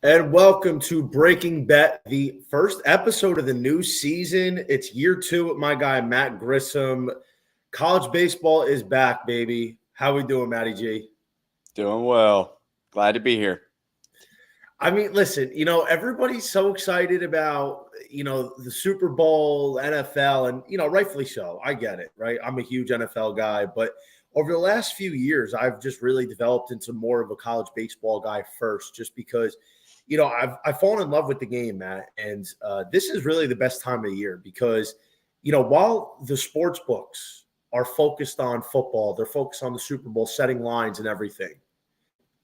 And welcome to Breaking Bet, the first episode of the new season. It's year 2 with my guy, Matt Grissom. College baseball is back, baby. How we doing, Matty G? Doing well. Glad to be here. I mean, listen, everybody's so excited about, the Super Bowl, NFL, and, rightfully so. I get it, right? I'm a huge NFL guy, but over the last few years, I've just really developed into more of a college baseball guy first, just because – I've fallen in love with the game, Matt, and this is really the best time of the year because, while the sports books are focused on football, they're focused on the Super Bowl, setting lines and everything.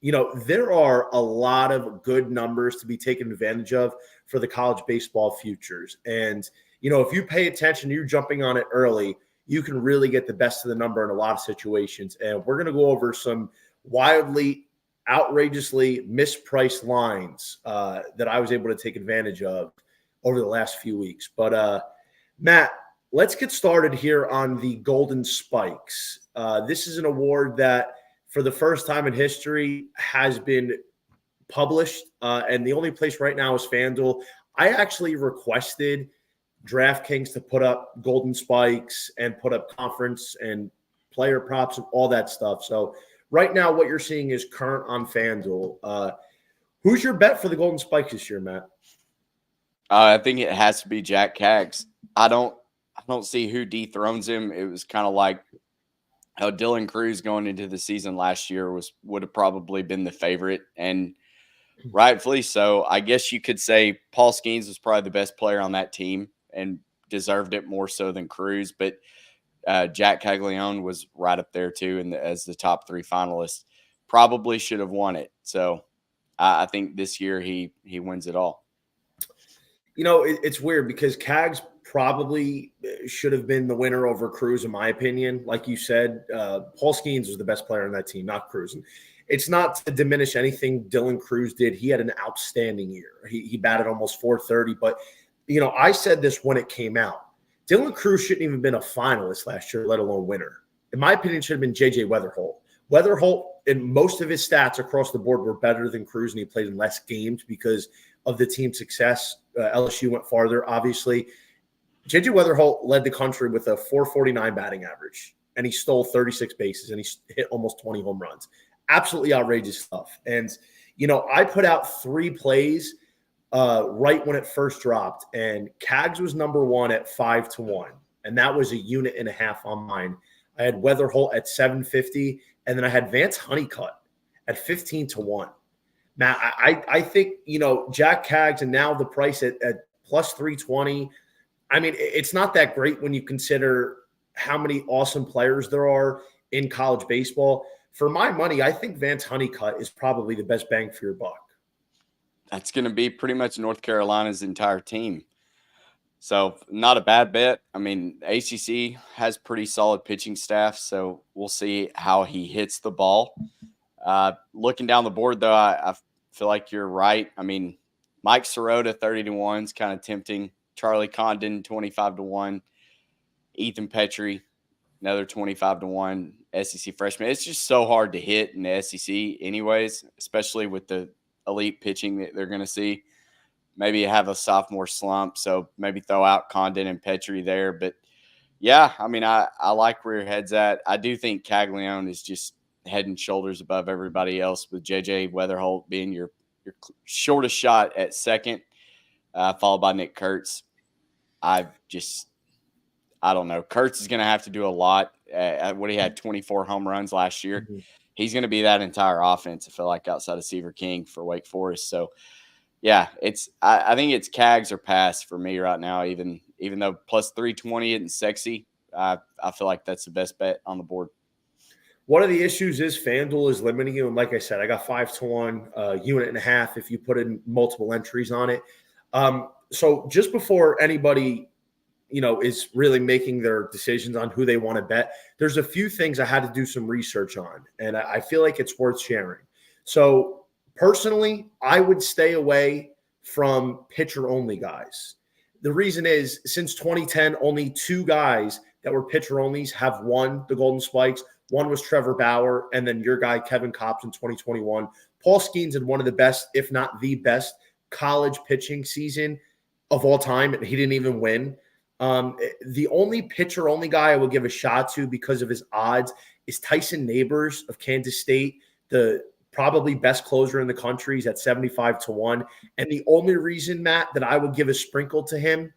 There are a lot of good numbers to be taken advantage of for the college baseball futures. And, if you pay attention, you're jumping on it early, you can really get the best of the number in a lot of situations. And we're going to go over some wildly outrageously mispriced lines that I was able to take advantage of over the last few weeks. But Matt, let's get started here on the Golden Spikes. This is an award that for the first time in history has been published, and the only place right now is FanDuel. I actually requested DraftKings to put up Golden Spikes and put up conference and player props and all that stuff. So right now, what you're seeing is current on FanDuel. Who's your bet for the Golden Spikes this year, Matt? I think it has to be Jack Caggs. I don't see who dethrones him. It was kind of like how Dylan Cruz going into the season last year would have probably been the favorite, and rightfully so. I guess you could say Paul Skeens was probably the best player on that team and deserved it more so than Cruz, but Jack Caglione was right up there too, and as the top 3 finalists, probably should have won it. So I think this year he wins it all. It's weird because Caggs probably should have been the winner over Cruz, in my opinion. Like you said, Paul Skeens was the best player on that team, not Cruz. And it's not to diminish anything Dylan Cruz did. He had an outstanding year. He batted almost 430. But, I said this when it came out. Dylan Cruz shouldn't even have been a finalist last year, let alone winner. In my opinion, it should have been J.J. Weatherholt. Weatherholt, in most of his stats across the board, were better than Cruz, and he played in less games because of the team's success. LSU went farther, obviously. J.J. Weatherholt led the country with a 449 batting average, and he stole 36 bases, and he hit almost 20 home runs. Absolutely outrageous stuff. And, I put out 3 plays right when it first dropped, and Caggs was number 1 at 5-1, and that was a unit and a half on mine. I had Weatherholt at 750, and then I had Vance Honeycutt at 15-1. Now, I think, Jack Caggs, and now the price at plus 320. I mean, it's not that great when you consider how many awesome players there are in college baseball. For my money, I think Vance Honeycutt is probably the best bang for your buck. That's going to be pretty much North Carolina's entire team. So not a bad bet. I mean, ACC has pretty solid pitching staff, so we'll see how he hits the ball. Looking down the board, though, I feel like you're right. I mean, Mike Sirota, 30-1 is kind of tempting. Charlie Condon, 25-1. Ethan Petrie, another 25-1 SEC freshman. It's just so hard to hit in the SEC anyways, especially with the elite pitching that they're going to see. Maybe have a sophomore slump, so maybe throw out Condon and Petrie there. But, yeah, I mean, I like where your head's at. I do think Caglione is just head and shoulders above everybody else, with J.J. Weatherholt being your shortest shot at second, followed by Nick Kurtz. I don't know. Kurtz is going to have to do a lot. He had 24 home runs last year. Mm-hmm. He's going to be that entire offense, I feel like, outside of Seaver King for Wake Forest. So, yeah, I think it's Caggs or pass for me right now, even though plus 320 isn't sexy. I feel like that's the best bet on the board. One of the issues is FanDuel is limiting you. And like I said, I got 5-1, unit and a half if you put in multiple entries on it. So just before anybody, is really making their decisions on who they want to bet, there's a few things I had to do some research on, and I feel like it's worth sharing. So personally, I would stay away from pitcher-only guys. The reason is, since 2010, only 2 guys that were pitcher-onlys have won the Golden Spikes. One was Trevor Bauer, and then your guy, Kevin Kopps, in 2021. Paul Skeens had one of the best, if not the best, college pitching season of all time, and he didn't even win. The only guy I would give a shot to because of his odds is Tyson Neighbors of Kansas State, the probably best closer in the country. He's at 75-1. And the only reason, Matt, that I would give a sprinkle to him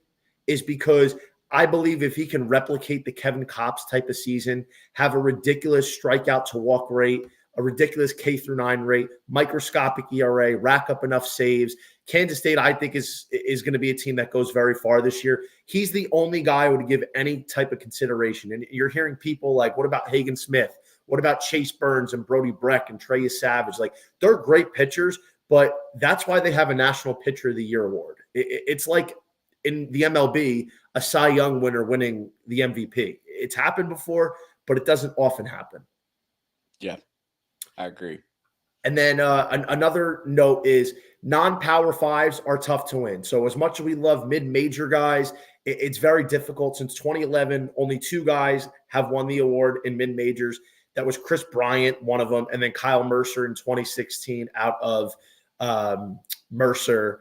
is because I believe if he can replicate the Kevin Kopps type of season, have a ridiculous strikeout to walk rate, a ridiculous K-9 rate, microscopic ERA, rack up enough saves. Kansas State, I think, is going to be a team that goes very far this year. He's the only guy I would give any type of consideration. And you're hearing people like, what about Hagen Smith? What about Chase Burns and Brody Breck and Trey Savage? Like, they're great pitchers, but that's why they have a National Pitcher of the Year award. It's like in the MLB, a Cy Young winner winning the MVP. It's happened before, but it doesn't often happen. Yeah, I agree. And then another note is non-power fives are tough to win. So as much as we love mid-major guys, it's very difficult. Since 2011, only 2 guys have won the award in mid-majors. That was Chris Bryant, one of them, and then Kyle Mercer in 2016 out of Mercer.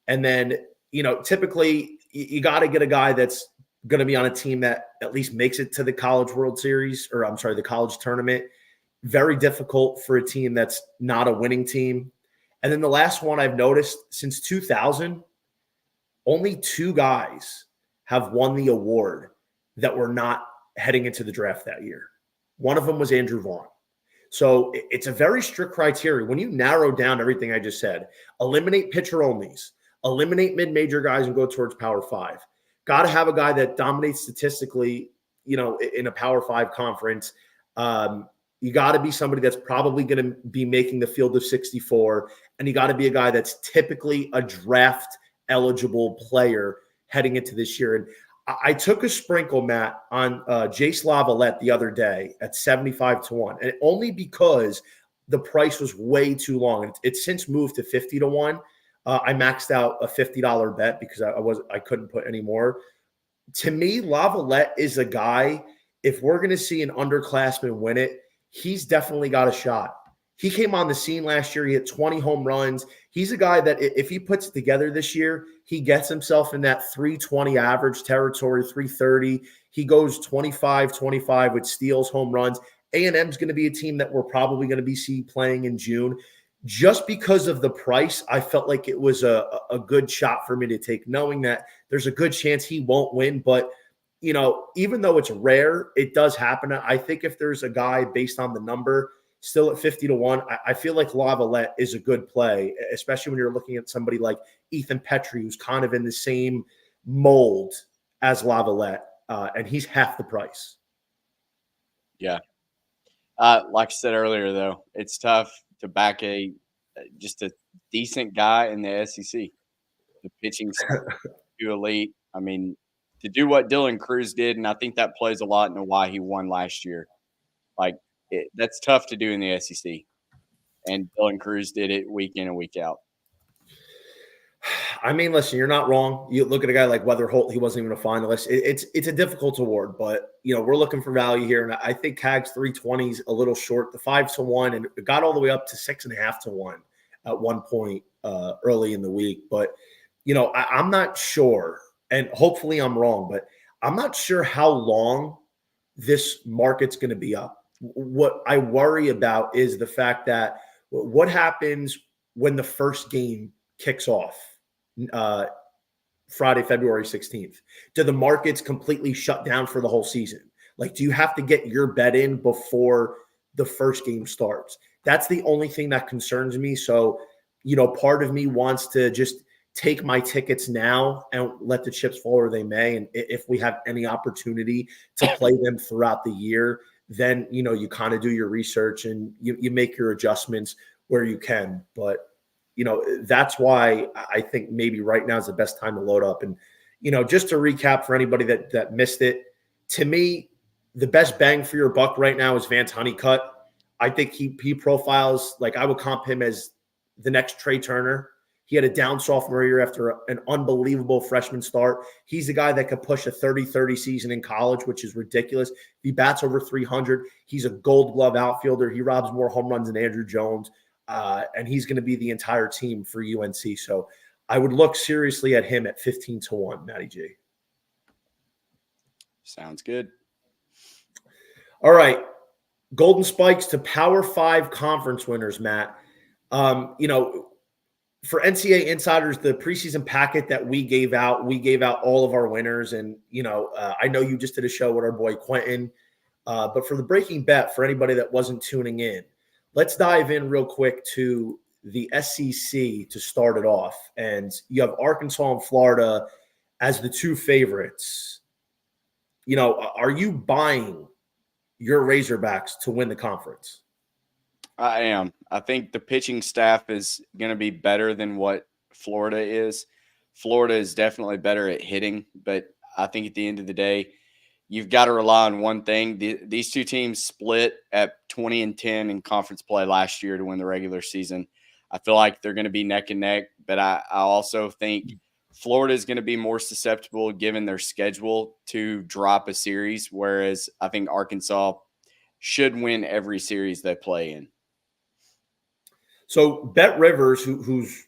And then, typically you got to get a guy that's going to be on a team that at least makes it to the College World Series, or I'm sorry, the college tournament. Very difficult for a team that's not a winning team. And then the last one I've noticed, since 2000, only 2 guys have won the award that were not heading into the draft that year. One of them was Andrew Vaughn. So it's a very strict criteria. When you narrow down everything I just said, eliminate pitcher onlys, eliminate mid-major guys and go towards Power 5. Got to have a guy that dominates statistically, in a Power 5 conference. You got to be somebody that's probably going to be making the field of 64, and you got to be a guy that's typically a draft-eligible player heading into this year. And I took a sprinkle, Matt, on Jace Lavalette the other day at 75-1, and only because the price was way too long. It's since moved to 50-1. I maxed out a $50 bet because I couldn't put any more. To me, Lavalette is a guy, if we're going to see an underclassman win it, he's definitely got a shot. He came on the scene last year. He hit 20 home runs. He's a guy that if he puts it together this year, he gets himself in that 320 average territory, 330. He goes 25-25 with steals, home runs. A&M's going to be a team that we're probably going to be playing in June. Just because of the price, I felt like it was a good shot for me to take, knowing that there's a good chance he won't win. But even though it's rare, it does happen. I think if there's a guy based on the number still at 50-1, I feel like Lavalette is a good play, especially when you're looking at somebody like Ethan Petrie, who's kind of in the same mold as Lavalette, and he's half the price. Yeah. Like I said earlier, though, it's tough to back just a decent guy in the SEC. The pitching's too elite. I mean, to do what Dylan Cruz did, and I think that plays a lot into why he won last year. That's tough to do in the SEC, and Dylan Cruz did it week in and week out. I mean, listen, you're not wrong. You look at a guy like Weather Holt; he wasn't even a finalist. It's a difficult award, but we're looking for value here, and I think Cag's 320 is a little short. The 5-1, and it got all the way up to 6.5-1 at one point early in the week. But I'm not sure. And hopefully I'm wrong, but I'm not sure how long this market's going to be up. What I worry about is the fact that what happens when the first game kicks off Friday, February 16th? Do the markets completely shut down for the whole season? Like, do you have to get your bet in before the first game starts? That's the only thing that concerns me. So, part of me wants to just take my tickets now and let the chips fall where they may. And if we have any opportunity to play them throughout the year, then, you kind of do your research and you make your adjustments where you can. But, that's why I think maybe right now is the best time to load up. And, just to recap for anybody that missed it, to me, the best bang for your buck right now is Vance Honeycutt. I think he profiles, like, I would comp him as the next Trey Turner. He had a down sophomore year after an unbelievable freshman start. He's the guy that could push a 30-30 season in college, which is ridiculous. If he bats over 300, he's a gold glove outfielder. He robs more home runs than Andrew Jones. and he's going to be the entire team for UNC. So I would look seriously at him at 15-1, Matty G. Sounds good. All right. Golden Spikes to Power 5 conference winners, Matt. For NCAA insiders, the preseason packet that we gave out all of our winners. And, I know you just did a show with our boy Quentin. But for the breaking bet, for anybody that wasn't tuning in, let's dive in real quick to the SEC to start it off. And you have Arkansas and Florida as the two favorites. Are you buying your Razorbacks to win the conference? I am. I think the pitching staff is going to be better than what Florida is. Florida is definitely better at hitting, but I think at the end of the day, you've got to rely on one thing. These two teams split at 20-10 in conference play last year to win the regular season. I feel like they're going to be neck and neck, but I also think Florida is going to be more susceptible given their schedule to drop a series, whereas I think Arkansas should win every series they play in. So Bet Rivers, who's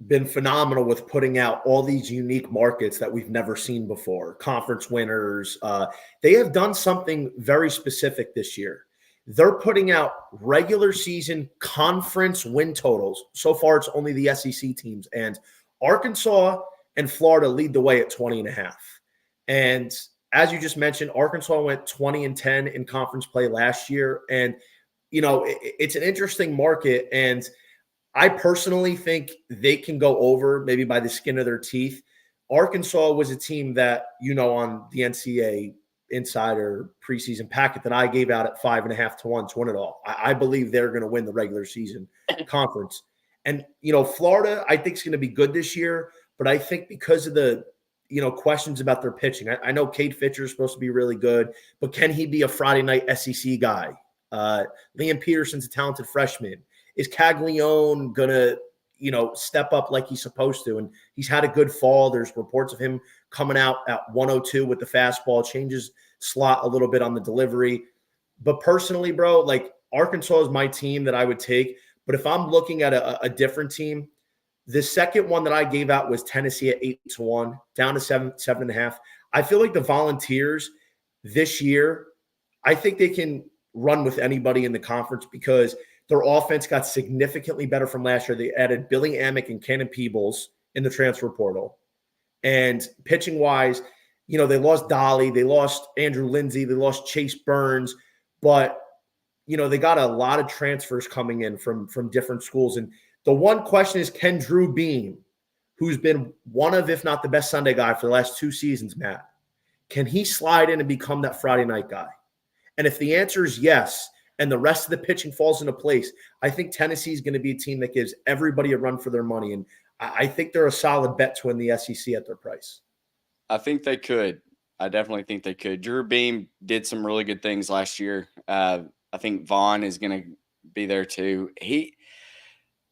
been phenomenal with putting out all these unique markets that we've never seen before, conference winners, they have done something very specific this year. They're putting out regular season conference win totals. So far, it's only the SEC teams. And Arkansas and Florida lead the way at 20.5. And as you just mentioned, Arkansas went 20-10 in conference play last year. And, it's an interesting market. And I personally think they can go over maybe by the skin of their teeth. Arkansas was a team that, on the NCAA Insider preseason packet that I gave out at 5.5-1 to win it all. I believe they're going to win the regular season conference. And, Florida, I think is going to be good this year, but I think because of the, questions about their pitching, I know Cade Fisher is supposed to be really good, but can he be a Friday night SEC guy? Liam Peterson's a talented freshman. Is Caglione going to, step up like he's supposed to? And he's had a good fall. There's reports of him coming out at 102 with the fastball, changes slot a little bit on the delivery. But personally, bro, like Arkansas is my team that I would take. But if I'm looking at a different team, the second one that I gave out was Tennessee at 8-1, down to 7.5. I feel like the Volunteers this year, I think they can run with anybody in the conference because their offense got significantly better from last year. They added Billy Amick and Cannon Peebles in the transfer portal. And pitching-wise, they lost Dolly. They lost Andrew Lindsay. They lost Chase Burns. But, they got a lot of transfers coming in from different schools. And the one question is, can Drew Beam, who's been one of, if not the best Sunday guy for the last 2 seasons, Matt, can he slide in and become that Friday night guy? And if the answer is yes, and the rest of the pitching falls into place, I think Tennessee is going to be a team that gives everybody a run for their money. And I think they're a solid bet to win the SEC at their price. I think they could. I definitely think they could. Drew Beam did some really good things last year. I think Vaughn is going to be there too.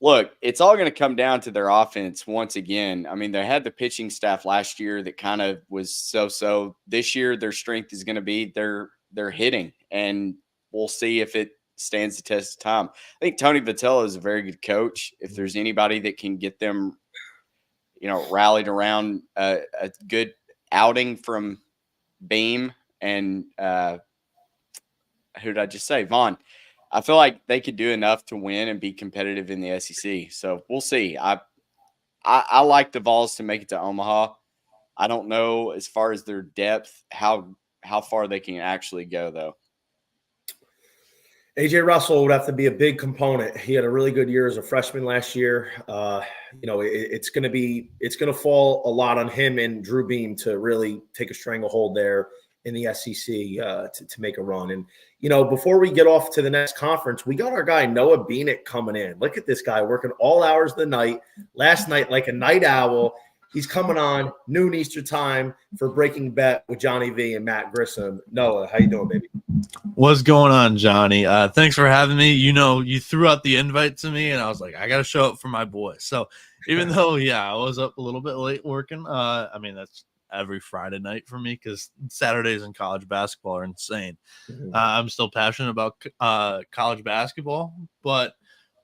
Look, it's all going to come down to their offense once again. I mean, they had the pitching staff last year that kind of was so-so. This year, their strength is going to be their hitting, and we'll see if it stands the test of time. I think Tony Vitello is a very good coach. If there's anybody that can get them, rallied around a good outing from Beam and who did I just say? Vaughn. I feel like they could do enough to win and be competitive in the SEC. So we'll see. I like the Vols to make it to Omaha. I don't know as far as their depth, how far they can actually go, though. AJ Russell would have to be a big component. He had a really good year as a freshman last year. It's going to fall a lot on him and Drew Beam to really take a stranglehold there in the SEC to make a run. And, before we get off to the next conference, we got our guy Noah Beanick coming in. Look at this guy working all hours of the night. Last night, like a night owl, he's coming on noon Eastern time for Breaking Bet with Johnny V and Matt Grissom. Noah, how you doing, baby? What's going on, Johnny? Thanks for having me. You threw out the invite to me, and I was like, I got to show up for my boy. So even though, I was up a little bit late working, that's every Friday night for me because Saturdays in college basketball are insane. I'm still passionate about college basketball, but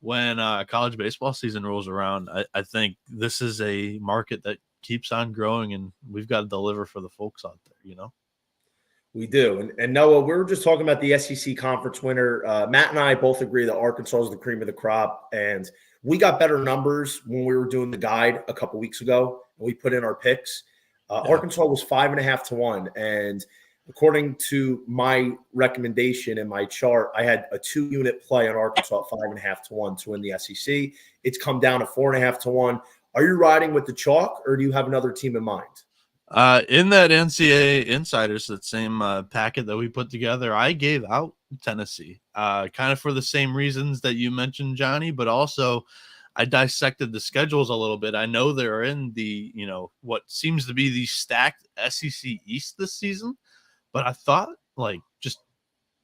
when college baseball season rolls around, I think this is a market that keeps on growing, and we've got to deliver for the folks out there, you know? We do. And Noah, we were just talking about the SEC conference winner. Matt and I both agree that Arkansas is the cream of the crop. And we got better numbers when we were doing the guide a couple weeks ago. And we put in our picks. Arkansas was 5.5 to 1. And according to my recommendation in my chart, I had a 2-unit play on Arkansas at 5.5 to 1 to win the SEC. It's come down to 4.5 to 1. Are you riding with the chalk, or do you have another team in mind? In that NCAA Insiders, that same packet that we put together, I gave out Tennessee, kind of for the same reasons that you mentioned, Johnny, but also I dissected the schedules a little bit. I know they're in the, what seems to be the stacked SEC East this season, but I thought just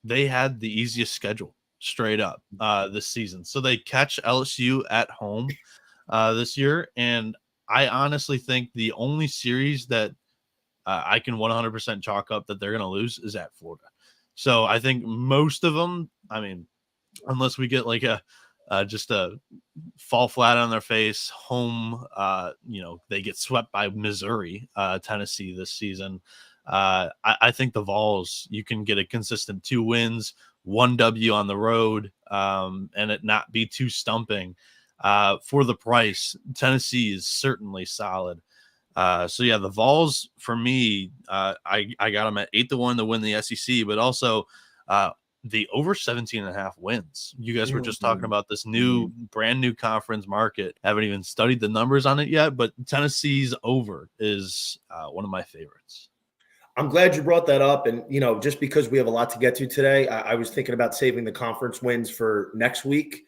they had the easiest schedule straight up this season. So they catch LSU at home this year, and I honestly think the only series that I can 100% chalk up that they're going to lose is at Florida. So I think most of them, unless we get just a fall flat on their face home, they get swept by Missouri, Tennessee this season. I think the Vols, you can get a consistent 2 wins, 1 W on the road, and it not be too stumping. For the price, Tennessee is certainly solid. The Vols for me, I got them at 8 to 1 to win the SEC, but also the over 17.5 wins. You guys were just talking about this brand new conference market. Haven't even studied the numbers on it yet, but Tennessee's over is one of my favorites. I'm glad you brought that up. And, just because we have a lot to get to today, I was thinking about saving the conference wins for next week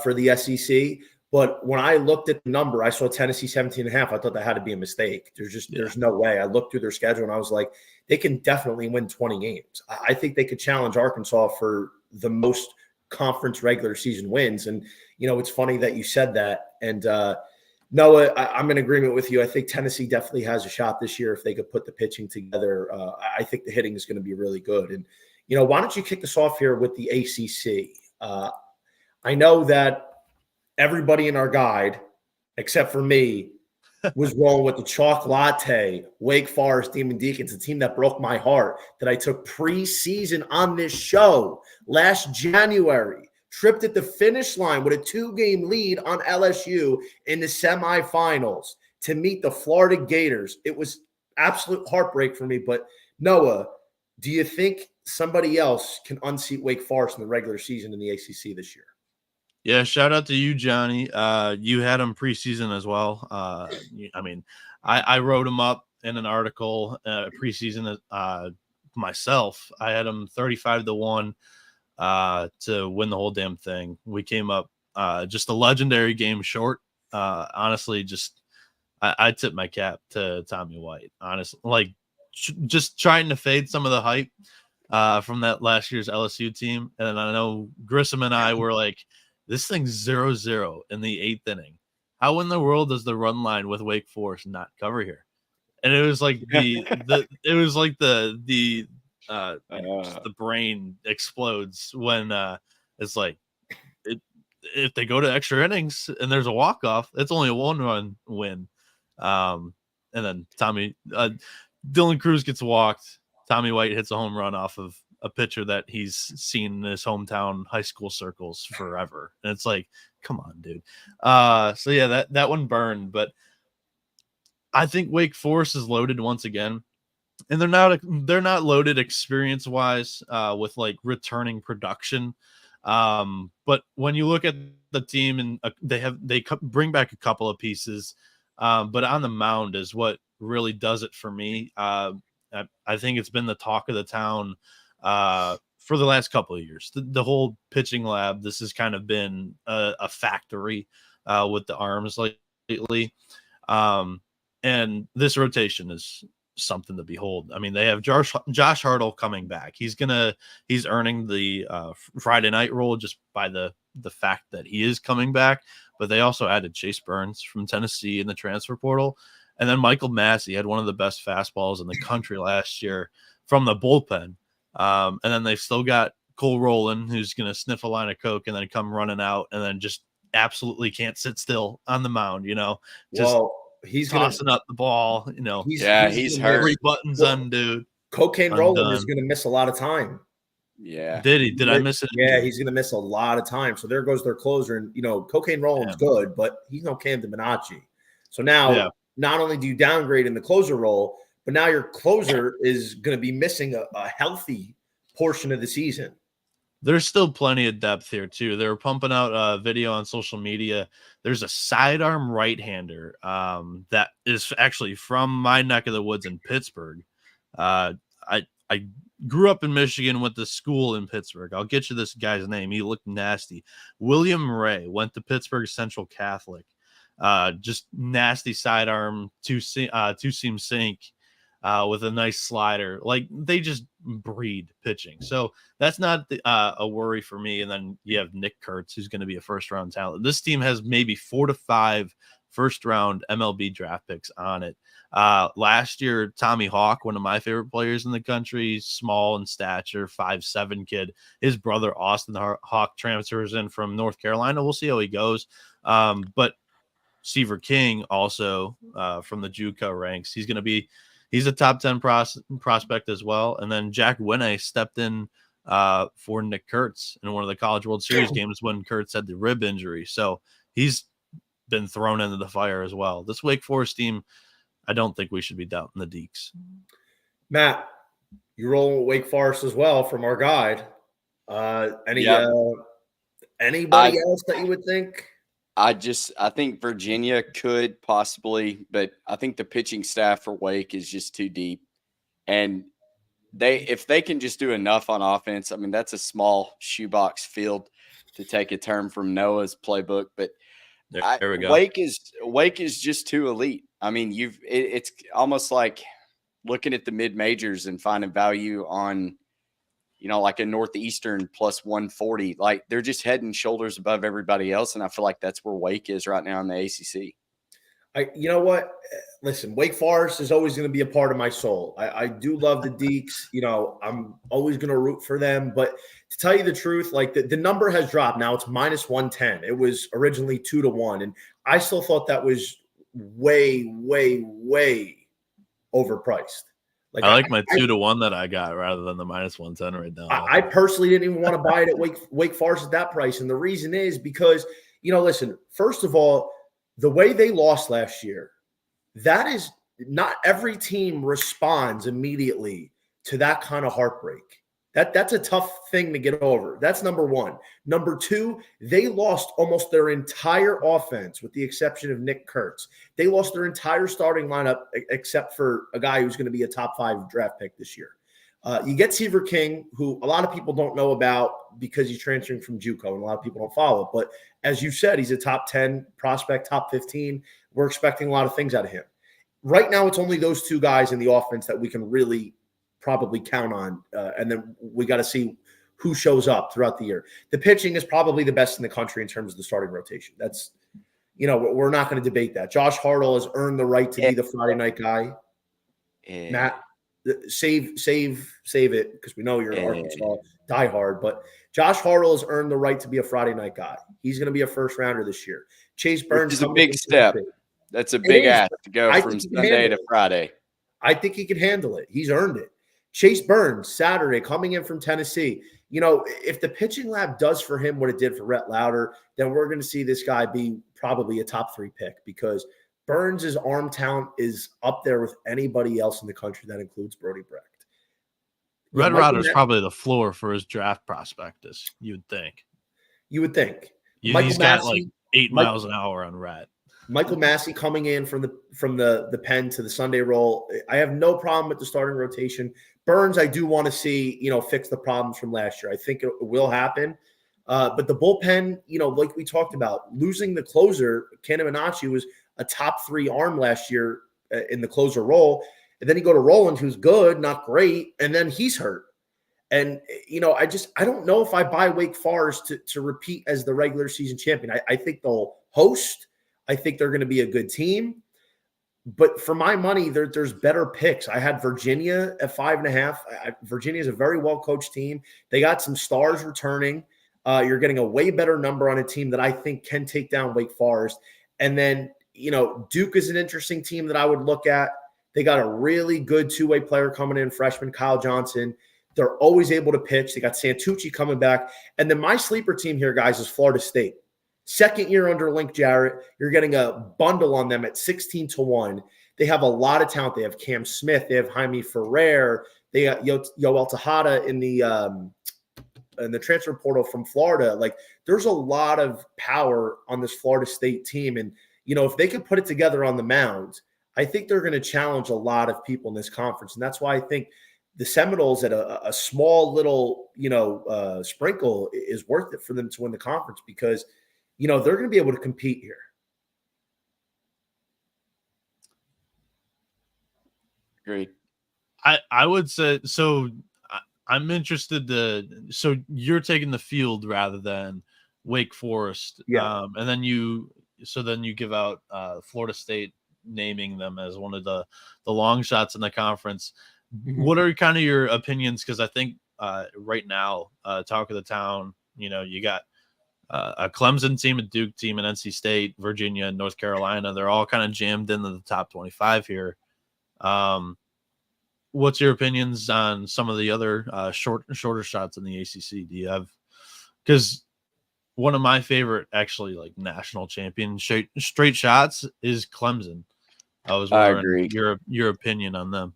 for the SEC. But when I looked at the number, I saw Tennessee 17.5. I thought that had to be a mistake. There's no way. I looked through their schedule and I was like, they can definitely win 20 games. I think they could challenge Arkansas for the most conference regular season wins. And, it's funny that you said that. And Noah, I'm in agreement with you. I think Tennessee definitely has a shot this year if they could put the pitching together. I think the hitting is going to be really good. And, why don't you kick us off here with the ACC? I know that everybody in our guide, except for me, was rolling with the chalk latte, Wake Forest Demon Deacons, a team that broke my heart, that I took preseason on this show last January, tripped at the finish line with a 2-game lead on LSU in the semifinals to meet the Florida Gators. It was absolute heartbreak for me. But Noah, do you think somebody else can unseat Wake Forest in the regular season in the ACC this year? Yeah, shout out to you, Johnny. You had him preseason as well. I wrote him up in an article preseason myself. I had him 35 to 1 to win the whole damn thing. We came up just a legendary game short. Honestly, I tip my cap to Tommy White. Honestly, just trying to fade some of the hype from that last year's LSU team. And I know Grissom and I were like, this thing's 0-0 in the 8th inning. How in the world does the run line with Wake Forest not cover here? And it was like the brain explodes when it's like if they go to extra innings and there's a walk-off, it's only a 1-run win. And then Dylan Cruz gets walked. Tommy White hits a home run off of a pitcher that he's seen in his hometown high school circles forever. And it's like, come on, dude. That one burned, but I think Wake Forest is loaded once again. And they're not loaded experience wise with returning production. But when you look at the team and they bring back a couple of pieces, but on the mound is what really does it for me. I think it's been the talk of the town for the last couple of years. The whole pitching lab, this has kind of been a factory with the arms lately. And this rotation is something to behold. I mean, they have Josh Hartle coming back. He's earning the Friday night role just by the fact that he is coming back. But they also added Chase Burns from Tennessee in the transfer portal. And then Michael Massey had one of the best fastballs in the country last year from the bullpen. And then they've still got Cole Rowland, who's going to sniff a line of coke and then come running out and then just absolutely can't sit still on the mound, just he's tossing up the ball, he's hurt. 3 buttons undone. Cocaine Rowland is going to miss a lot of time. Yeah. Did he? Did I miss it? Yeah, he's going to miss a lot of time. So there goes their closer. And, Cocaine Rowland's good, but he's no Cam Dominacci. So now not only do you downgrade in the closer role, but now your closer is going to be missing a healthy portion of the season. There's still plenty of depth here, too. They were pumping out a video on social media. There's a sidearm right-hander that is actually from my neck of the woods in Pittsburgh. I grew up in Michigan, went to school in Pittsburgh. I'll get you this guy's name. He looked nasty. William Ray went to Pittsburgh Central Catholic. Just nasty sidearm, two-seam sink with a nice slider. Like, they just breed pitching. So that's not a worry for me. And then you have Nick Kurtz, who's going to be a first-round talent. This team has maybe 4 to 5 first-round MLB draft picks on it. Last year, Tommy Hawk, one of my favorite players in the country, small in stature, 5'7" kid. His brother, Austin Hawk, transfers in from North Carolina. We'll see how he goes. But Seaver King also from the JUCO ranks. He's a top 10 prospect as well. And then Jack Winne stepped in for Nick Kurtz in one of the College World Series games when Kurtz had the rib injury. So he's been thrown into the fire as well. This Wake Forest team, I don't think we should be doubting the Deeks. Matt, you roll with Wake Forest as well from our guide. Anybody else that you would think? I think Virginia could possibly, but I think the pitching staff for Wake is just too deep. And if they can just do enough on offense, I mean, that's a small shoebox field, to take a term from Noah's playbook. But there we go. Wake is just too elite. I mean, it's almost like looking at the mid majors and finding value on, like a Northeastern plus 140. Like, they're just head and shoulders above everybody else. And I feel like that's where Wake is right now in the ACC. You know what? Listen, Wake Forest is always going to be a part of my soul. I do love the Deeks. I'm always going to root for them. But to tell you the truth, like the number has dropped. Now it's minus 110. It was originally 2-1. And I still thought that was way, way, way overpriced. Like, I like my 2-1 that I got rather than the minus 110 right now. I personally didn't even want to buy it at Wake Forest at that price. And the reason is because, listen, first of all, the way they lost last year, that is not every team responds immediately to that kind of heartbreak. That's a tough thing to get over. That's number one. Number two, they lost almost their entire offense with the exception of Nick Kurtz. They lost their entire starting lineup except for a guy who's going to be a top 5 draft pick this year. You get Seaver King, who a lot of people don't know about because he's transferring from JUCO, and a lot of people don't follow. But as you said, he's a top 10 prospect, top 15. We're expecting a lot of things out of him. Right now, it's only those 2 guys in the offense that we can really probably count on, and then we got to see who shows up throughout the year. The pitching is probably the best in the country in terms of the starting rotation. That's, we're not going to debate that. Josh Hartle has earned the right to be the Friday night guy. Matt, save it because we know you're an Arkansas diehard, but Josh Hartle has earned the right to be a Friday night guy. He's going to be a first rounder this year. Chase Burns is a big step. That's a big ask to go from Sunday to Friday. I think he can handle it. He's earned it. Chase Burns, Saturday, coming in from Tennessee. If the pitching lab does for him what it did for Rhett Lauder, then we're going to see this guy be probably a top 3 pick because Burns' arm talent is up there with anybody else in the country. That includes Brody Brecht. Rhett Lauder is probably the floor for his draft prospectus, you would think. You would think. He's got like 8 miles an hour on Rhett. Michael Massey coming in from the pen to the Sunday roll. I have no problem with the starting rotation. Burns, I do want to see, fix the problems from last year. I think it will happen. But the bullpen, like we talked about, losing the closer, Cam Dominacci was a top 3 arm last year in the closer role. And then you go to Rowland, who's good, not great, and then he's hurt. And, I don't know if I buy Wake Forest to repeat as the regular season champion. I think they'll host. I think they're going to be a good team. But for my money, there's better picks. I had Virginia at 5.5. Virginia is a very well-coached team. They got some stars returning. You're getting a way better number on a team that I think can take down Wake Forest. And then, Duke is an interesting team that I would look at. They got a really good two-way player coming in, freshman Kyle Johnson. They're always able to pitch. They got Santucci coming back. And then my sleeper team here, guys, is Florida State. Second year under Link Jarrett, you're getting a bundle on them at 16-1. They have a lot of talent. They have Cam Smith. They have Jaime Ferrer. They got Yoel Tejada in the transfer portal from Florida. Like, there's a lot of power on this Florida State team. And, if they can put it together on the mound, I think they're going to challenge a lot of people in this conference. And that's why I think the Seminoles at a small little, sprinkle is worth it for them to win the conference because – they're going to be able to compete here. Agreed. I would say so. I'm interested so you're taking the field rather than Wake Forest. Yeah. And then you give out Florida State, naming them as one of the long shots in the conference. Mm-hmm. What are kind of your opinions? Because I think right now, talk of the town, you got a Clemson team, a Duke team, an NC State, Virginia, and North Carolina. They're all kind of jammed into the top 25 here. What's your opinions on some of the other shorter shots in the ACC? Do you have – because one of my favorite actually like national champion straight shots is Clemson. I was wondering your opinion on them.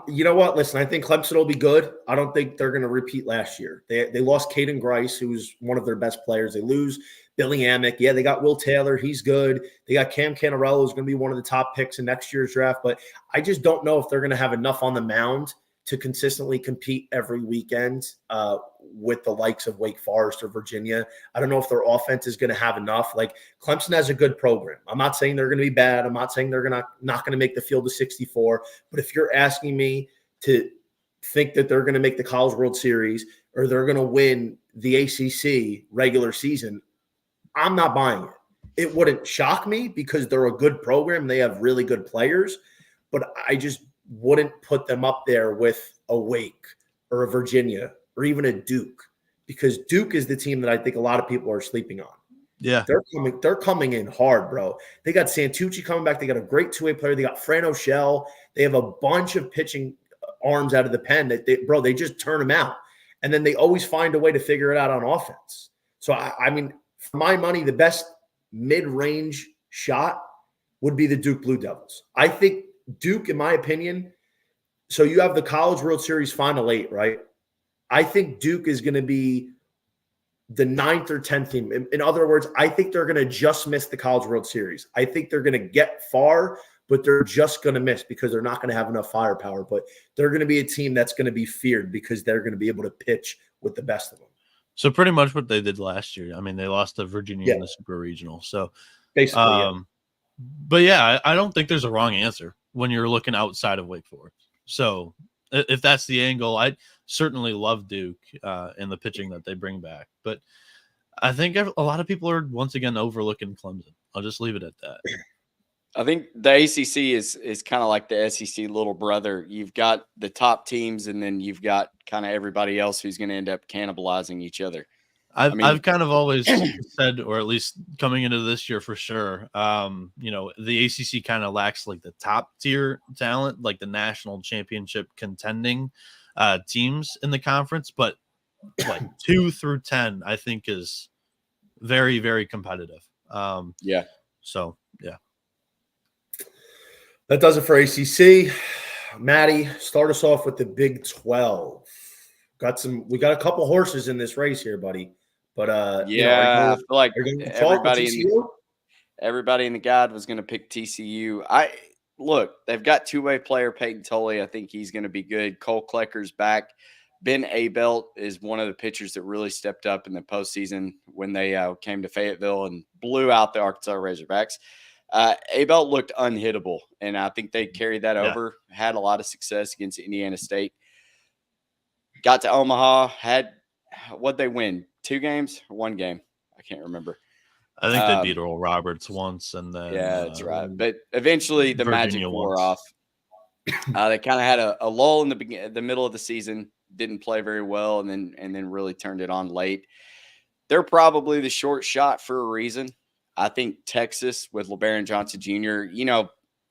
You know what? Listen, I think Clemson will be good. I don't think they're going to repeat last year. They lost Caden Grice, who was one of their best players. They lose Billy Amick. Yeah, they got Will Taylor. He's good. They got Cam Canarello, who's going to be one of the top picks in next year's draft. But I just don't know if they're going to have enough on the mound to consistently compete every weekend with the likes of Wake Forest or Virginia. I don't know if their offense is going to have enough. Like, Clemson has a good program. I'm not saying they're going to be bad. I'm not saying they're not going to make the field of 64. But if you're asking me to think that they're going to make the College World Series or they're going to win the ACC regular season, I'm not buying it. It wouldn't shock me because they're a good program. They have really good players. But I just wouldn't put them up there with a Wake or a Virginia or even a Duke, because Duke is the team that I think a lot of people are sleeping on. Yeah. They're coming in hard, bro. They got Santucci coming back. They got a great two-way player. They got Fran O'Shell. They have a bunch of pitching arms out of the pen that they just turn them out. And then they always find a way to figure it out on offense. So, I mean, for my money, the best mid-range shot would be the Duke Blue Devils. I think Duke, in my opinion, so you have the College World Series Final 8, right? I think Duke is going to be the 9th or 10th team. In other words, I think they're going to just miss the College World Series. I think they're going to get far, but they're just going to miss because they're not going to have enough firepower. But they're going to be a team that's going to be feared because they're going to be able to pitch with the best of them. So pretty much what they did last year. I mean, they lost to Virginia in the Super Regional. So basically, yeah. But yeah, I don't think there's a wrong answer when you're looking outside of Wake Forest. So if that's the angle, I certainly love Duke and the pitching that they bring back. But I think a lot of people are once again overlooking Clemson. I'll just leave it at that. I think the ACC is kind of like the SEC little brother. You've got the top teams, and then you've got kind of everybody else who's going to end up cannibalizing each other. I've kind of always said, or at least coming into this year for sure, the ACC kind of lacks like the top tier talent, like the national championship contending teams in the conference, but like 2 through 10, I think is very, very competitive. Yeah. So, yeah. That does it for ACC. Maddie, start us off with the Big 12. We got a couple horses in this race here, buddy. But I feel like everybody in the guide was going to pick TCU. They've got two-way player Peyton Tolley. I think he's going to be good. Cole Klecker's back. Ben Abelt is one of the pitchers that really stepped up in the postseason when they came to Fayetteville and blew out the Arkansas Razorbacks. Abelt looked unhittable, and I think they carried that over. Had a lot of success against Indiana State. Got to Omaha. What'd they win? 2 games or 1 game? I can't remember. I think they beat Oral Roberts once, and then yeah, that's right. But eventually, the Virginia magic wore once. off. They kind of had a lull in the middle of the season, didn't play very well, and then really turned it on late. They're probably the short shot for a reason. I think Texas with LeBaron Johnson Jr.,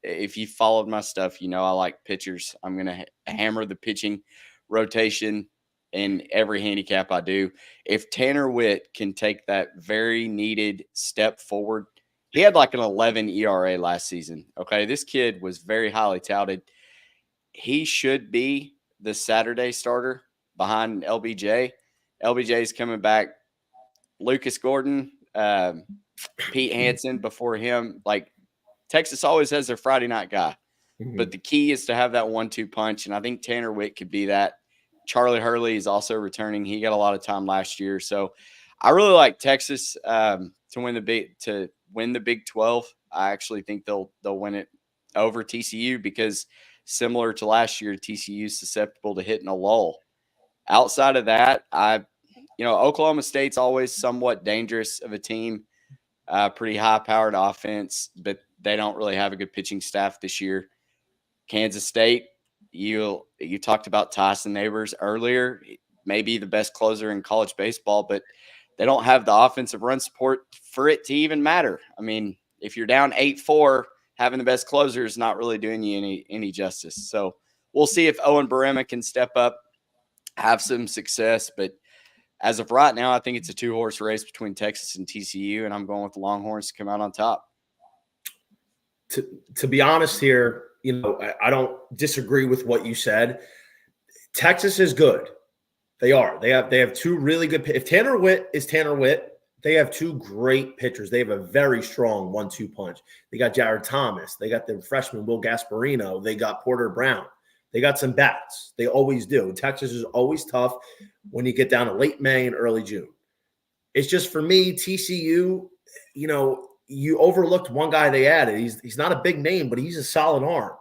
if you followed my stuff, I like pitchers. I'm going to hammer the pitching rotation in every handicap I do. If Tanner Witt can take that very needed step forward, he had like an 11 ERA last season. Okay. This kid was very highly touted. He should be the Saturday starter behind LBJ. LBJ is coming back. Lucas Gordon, Pete Hansen before him. Like, Texas always has their Friday night guy. Mhm. But the key is to have that 1-2 punch, and I think Tanner Witt could be that. Charlie Hurley is also returning. He got a lot of time last year. So I really like Texas to win the Big 12. I actually think they'll win it over TCU because similar to last year, TCU is susceptible to hitting a lull. Outside of that, Oklahoma State's always somewhat dangerous of a team, pretty high-powered offense, but they don't really have a good pitching staff this year. Kansas State, you talked about Tyson Neighbors earlier, maybe the best closer in college baseball, but they don't have the offensive run support for it to even matter. I mean, if you're down 8-4, having the best closer is not really doing you any justice. So we'll see if Owen Barema can step up, have some success, but as of right now, I think it's a 2-horse race between Texas and TCU, and I'm going with the Longhorns to come out on top. To be honest here, I don't disagree with what you said. Texas is good. They are. They have two really good. If Tanner Witt is Tanner Witt, they have two great pitchers. They have a very strong 1-2 punch. They got Jared Thomas. They got the freshman Will Gasparino. They got Porter Brown. They got some bats. They always do. Texas is always tough when you get down to late May and early June. It's just, for me, TCU, you overlooked one guy they added. He's not a big name, but he's a solid arm.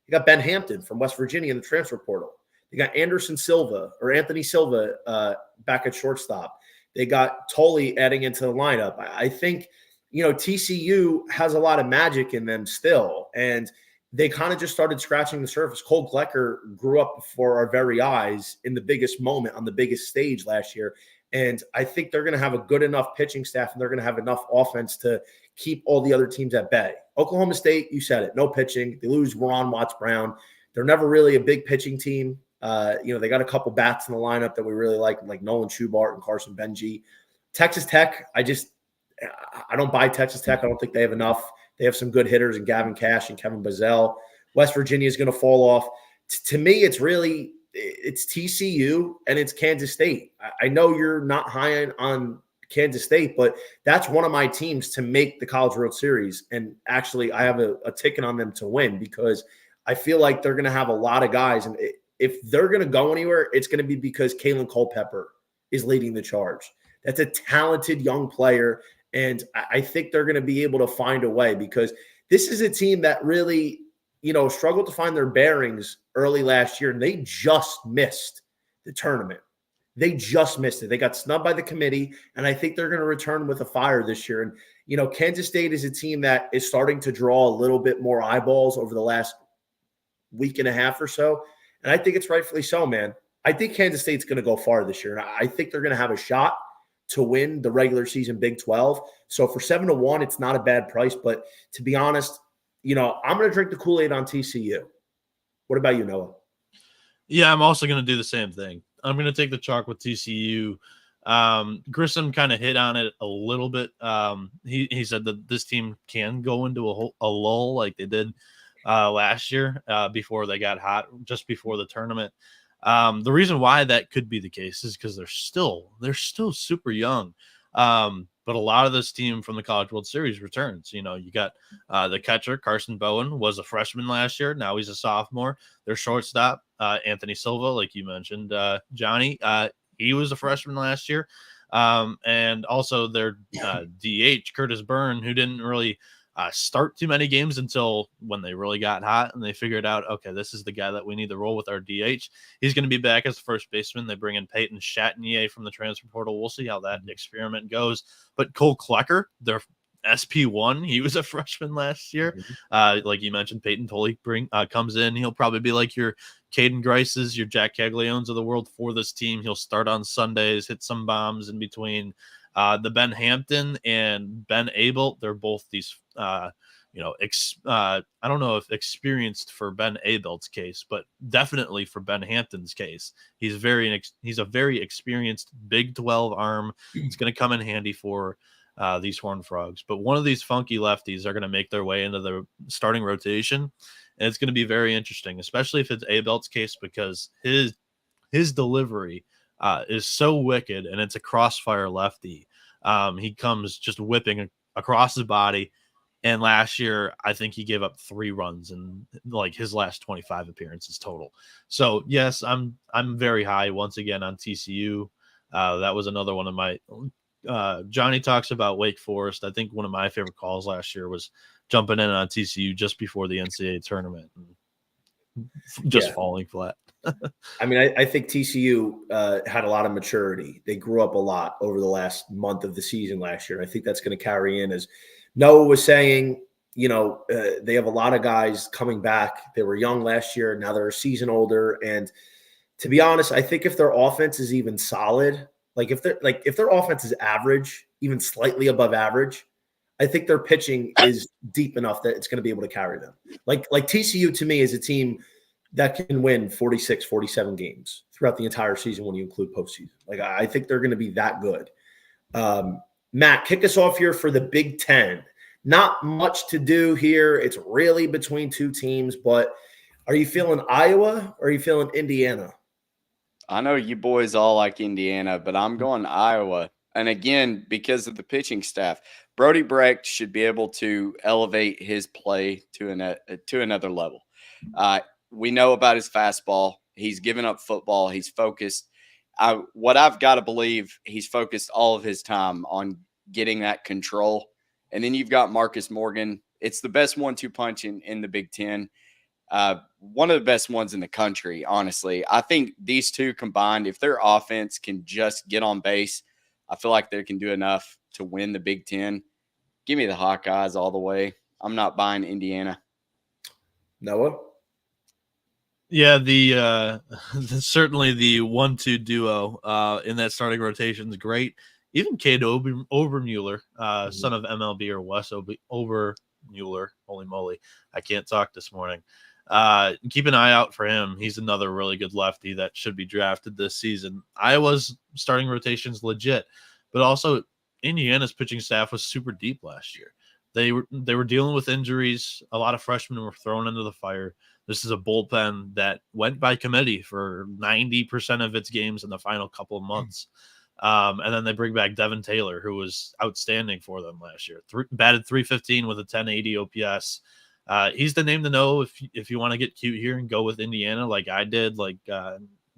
You got Ben Hampton from West Virginia in the transfer portal. They got Anthony Silva back at shortstop. They got Tolley adding into the lineup. I think, TCU has a lot of magic in them still, and they kind of just started scratching the surface. Cole Glecker grew up before our very eyes in the biggest moment on the biggest stage last year. And I think they're going to have a good enough pitching staff, and they're going to have enough offense to keep all the other teams at bay. Oklahoma State, you said it, no pitching. They lose Ron Watts-Brown. They're never really a big pitching team. They got a couple bats in the lineup that we really like Nolan Schubart and Carson Benji. Texas Tech, I don't buy Texas Tech. I don't think they have enough. They have some good hitters in Gavin Cash and Kevin Bazell. West Virginia is going to fall off. To me, it's TCU and it's Kansas State. I know you're not high on Kansas State, but that's one of my teams to make the College World Series. And actually, I have a ticket on them to win because I feel like they're going to have a lot of guys. And if they're going to go anywhere, it's going to be because Kalen Culpepper is leading the charge. That's a talented young player. And I think they're going to be able to find a way because this is a team that really, struggled to find their bearings early last year. And they just missed the tournament. They just missed it. They got snubbed by the committee. And I think they're going to return with a fire this year. And, Kansas State is a team that is starting to draw a little bit more eyeballs over the last week and a half or so. And I think it's rightfully so, man. I think Kansas State's going to go far this year. And I think they're going to have a shot to win the regular season Big 12. So for 7-1, it's not a bad price. But to be honest, I'm going to drink the Kool-Aid on TCU. What about you, Noah? Yeah, I'm also going to do the same thing. I'm going to take the chalk with TCU. Grissom kind of hit on it a little bit. He said that this team can go into a lull like they did last year before they got hot, just before the tournament. The reason why that could be the case is because they're still super young. But a lot of this team from the College World Series returns. You got the catcher, Carson Bowen, was a freshman last year. Now he's a sophomore. Their shortstop, Anthony Silva, like you mentioned, Johnny, he was a freshman last year. And also their DH, Curtis Byrne, who didn't really start too many games until when they really got hot and they figured out, okay, this is the guy that we need to roll with our DH. He's going to be back as the first baseman. They bring in Peyton Chatagnier from the transfer portal. We'll see how that experiment goes. But Cole Klecker, their SP1. He was a freshman last year. Like you mentioned, Peyton Tully comes in. He'll probably be like your Caden Grices, your Jack Cagliones of the world for this team. He'll start on Sundays, hit some bombs in between. The Ben Hampton and Ben Abel, they're both these, I don't know if experienced for Ben Abel's case, but definitely for Ben Hampton's case. He's a very experienced Big 12 arm. It's going to come in handy for these Horned Frogs. But one of these funky lefties are going to make their way into the starting rotation, and it's going to be very interesting, especially if it's Abel's case, because his delivery is so wicked, and it's a crossfire lefty. He comes just whipping across his body. And last year, I think he gave up 3 runs in like his last 25 appearances total. So yes, I'm very high once again on TCU. That was another one of my. Johnny talks about Wake Forest. I think one of my favorite calls last year was jumping in on TCU just before the NCAA tournament and just falling flat. I mean, I think TCU had a lot of maturity. They grew up a lot over the last month of the season last year. I think that's going to carry in, as Noah was saying. They have a lot of guys coming back. They were young last year. Now they're a season older. And to be honest, I think if their offense is even solid, if their offense is average, even slightly above average, I think their pitching is deep enough that it's going to be able to carry them. Like TCU to me is a team that can win 46, 47 games throughout the entire season when you include postseason. I think they're going to be that good. Matt, kick us off here for the Big Ten. Not much to do here. It's really between 2 teams, but are you feeling Iowa or are you feeling Indiana? I know you boys all like Indiana, but I'm going Iowa. And again, because of the pitching staff, Brody Brecht should be able to elevate his play to another level. We know about his fastball. He's given up football. He's focused. What I've got to believe, he's focused all of his time on getting that control. And then you've got Marcus Morgan. It's the best 1-2 punch in the Big Ten. One of the best ones in the country, honestly. I think these two combined, if their offense can just get on base, I feel like they can do enough to win the Big Ten. Give me the Hawkeyes all the way. I'm not buying Indiana. Noah? Yeah, certainly the 1-2 duo in that starting rotation is great. Even Cade Obermuller, son of MLB or Wes Obermuller, holy moly, I can't talk this morning. Keep an eye out for him. He's another really good lefty that should be drafted this season. Iowa's starting rotation's legit, but also Indiana's pitching staff was super deep last year. They were dealing with injuries. A lot of freshmen were thrown into the fire. This is a bullpen that went by committee for 90% of its games in the final couple of months. And then they bring back Devin Taylor, who was outstanding for them last year. Batted .315 with a 1080 OPS. He's the name to know if you want to get cute here and go with Indiana like I did, like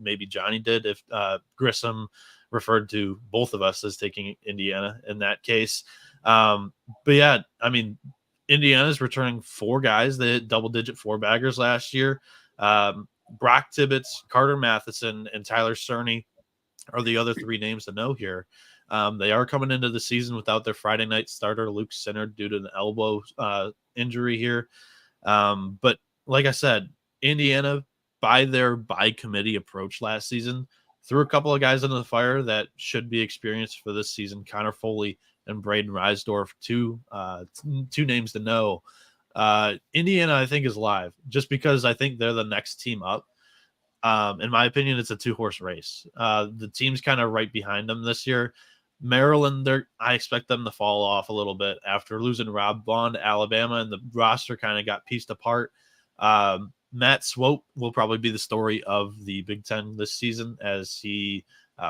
maybe Johnny did, if Grissom referred to both of us as taking Indiana in that case. But yeah, I mean, Indiana's returning 4 guys that hit double-digit 4-baggers last year. Brock Tibbetts, Carter Matheson, and Tyler Cerny are the other 3 names to know here. They are coming into the season without their Friday night starter, Luke Sinnard, due to an elbow injury here. But like I said, Indiana, by committee approach last season, threw a couple of guys into the fire that should be experienced for this season. Connor Foley and Braden Reisdorf, two names to know. Indiana, I think, is live just because I think they're the next team up. In my opinion, it's a 2-horse race. The team's kind of right behind them this year. Maryland, I expect them to fall off a little bit after losing Rob Vaughn to Alabama, and the roster kind of got pieced apart. Matt Swope will probably be the story of the Big Ten this season, as he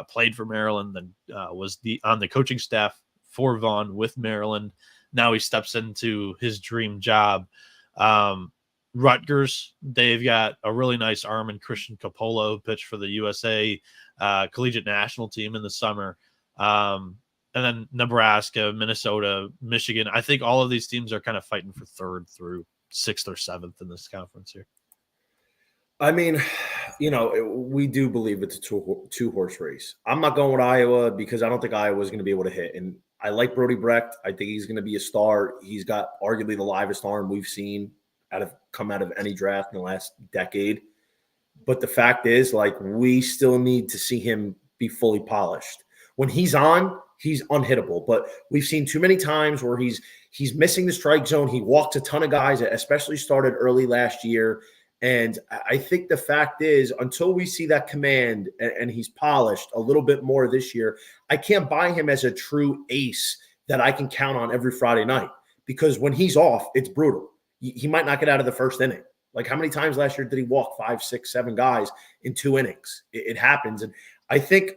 played for Maryland and was on the coaching staff for Vaughn with Maryland. Now he steps into his dream job. Rutgers, they've got a really nice arm in Christian Coppola, who pitched for the USA collegiate national team in the summer. And then Nebraska, Minnesota, Michigan. I think all of these teams are kind of fighting for 3rd through 6th or 7th in this conference here. I mean, we do believe it's a 2-horse race. I'm not going with Iowa because I don't think Iowa is going to be able to hit. And I like Brody Brecht. I think he's going to be a star. He's got arguably the livest arm we've seen come out of any draft in the last decade. But the fact is, like, we still need to see him be fully polished. When he's on, he's unhittable. But we've seen too many times where he's missing the strike zone. He walks a ton of guys, especially started early last year. And I think the fact is, until we see that command and he's polished a little bit more this year, I can't buy him as a true ace that I can count on every Friday night. Because when he's off, it's brutal. He might not get out of the first inning. Like, how many times last year did he walk 5, 6, 7 guys in 2 innings? It happens. And I think,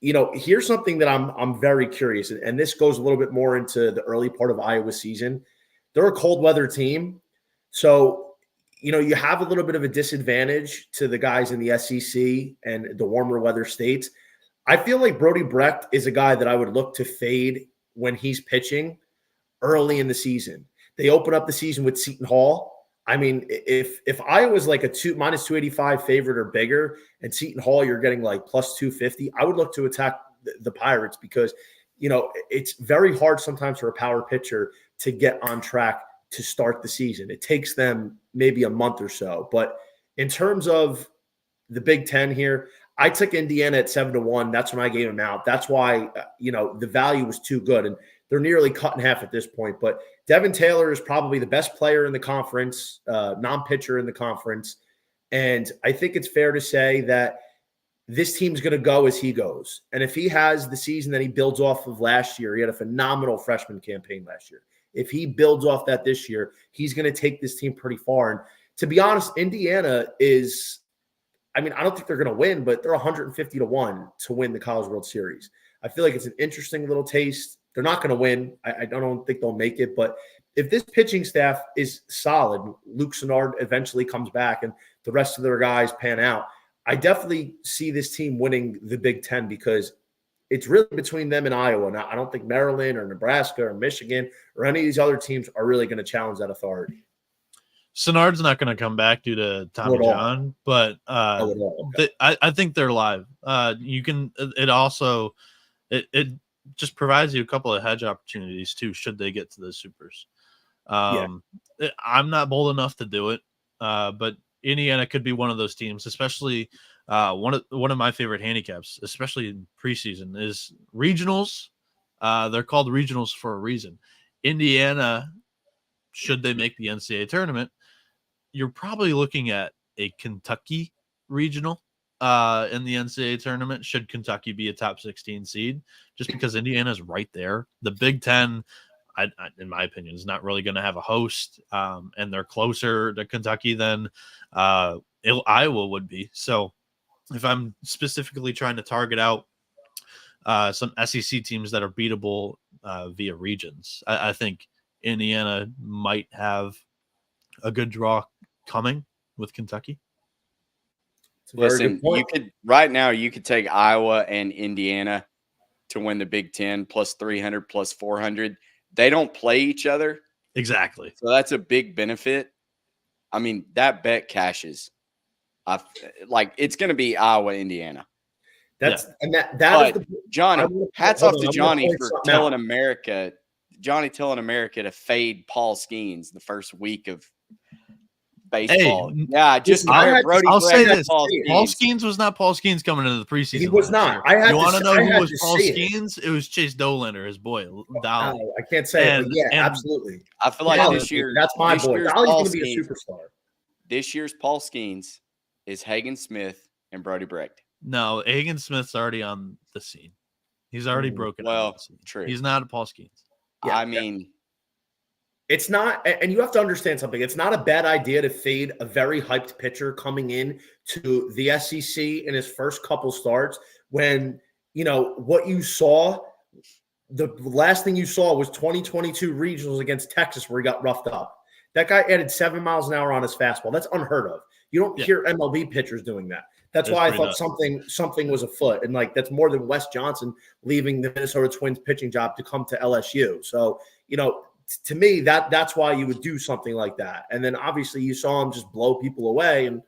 here's something that I'm very curious. And this goes a little bit more into the early part of Iowa season. They're a cold weather team. So, you have a little bit of a disadvantage to the guys in the SEC and the warmer weather states. I feel like Brody Brecht is a guy that I would look to fade when he's pitching early in the season. They open up the season with Seton Hall. I mean, if Iowa's like a minus 285 favorite or bigger, and Seton Hall you're getting like plus 250, I would look to attack the Pirates because, it's very hard sometimes for a power pitcher to get on track to start the season. It takes them maybe a month or so. But in terms of the Big Ten here, I took Indiana at 7-1. That's when I gave them out. That's why, the value was too good. And they're nearly cut in half at this point. But Devin Taylor is probably the best player in the conference, non-pitcher in the conference. And I think it's fair to say that this team's going to go as he goes. And if he has the season that he builds off of last year, he had a phenomenal freshman campaign last year. If he builds off that this year, he's going to take this team pretty far. And to be honest, Indiana is, I don't think they're going to win, but they're 150-1 to win the College World Series. I feel like it's an interesting little taste. They're not going to win. I don't think they'll make it. But if this pitching staff is solid, Luke Sennard eventually comes back and the rest of their guys pan out, I definitely see this team winning the Big Ten because it's really between them and Iowa. Now, I don't think Maryland or Nebraska or Michigan or any of these other teams are really going to challenge that authority. Sennard's not going to come back due to Tommy John, but Okay. I think they're live. It just provides you a couple of hedge opportunities too, should they get to the supers. I'm not bold enough to do it, but Indiana could be one of those teams, especially one of my favorite handicaps, especially in preseason, is regionals. They're called regionals for a reason. Indiana, should they make the NCAA tournament, you're probably looking at a Kentucky regional in the NCAA tournament, should Kentucky be a top 16 seed, just because Indiana's right there. The Big Ten, in my opinion, is not really going to have a host, and they're closer to Kentucky than Iowa would be. So if I'm specifically trying to target out some SEC teams that are beatable via regions, I think Indiana might have a good draw coming with Kentucky. Listen, you could take Iowa and Indiana to win the Big Ten plus 300, plus 400. They don't play each other. Exactly. So that's a big benefit. I mean, that bet cashes. It's going to be Iowa, Indiana. Johnny, hats off to Johnny for telling America to fade Paul Skeens the first week of baseball. Hey, yeah, just I'll say this: Paul Skeens was not Paul Skeens coming into the preseason. He was not. You want to know who was Paul Skeens? It was Chase Dolander, his boy, Dolly. I can't say it, but yeah, absolutely. I feel like this year, that's my boy. Dolly's going to be a superstar. This year's Paul Skeens is Hagen Smith and Brody Brecht. No, Hagen Smith's already on the scene. He's already broken. Well, true. He's not a Paul Skeens. Yeah, I mean, it's not, and you have to understand something. It's not a bad idea to fade a very hyped pitcher coming in to the SEC in his first couple starts when, what you saw, the last thing you saw was 2022 regionals against Texas where he got roughed up. That guy added 7 miles an hour on his fastball. That's unheard of. You don't hear MLB pitchers doing that. That's why I thought something was afoot. And that's more than Wes Johnson leaving the Minnesota Twins pitching job to come to LSU. So, to me, that's why you would do something like that. And then obviously you saw him just blow people away, and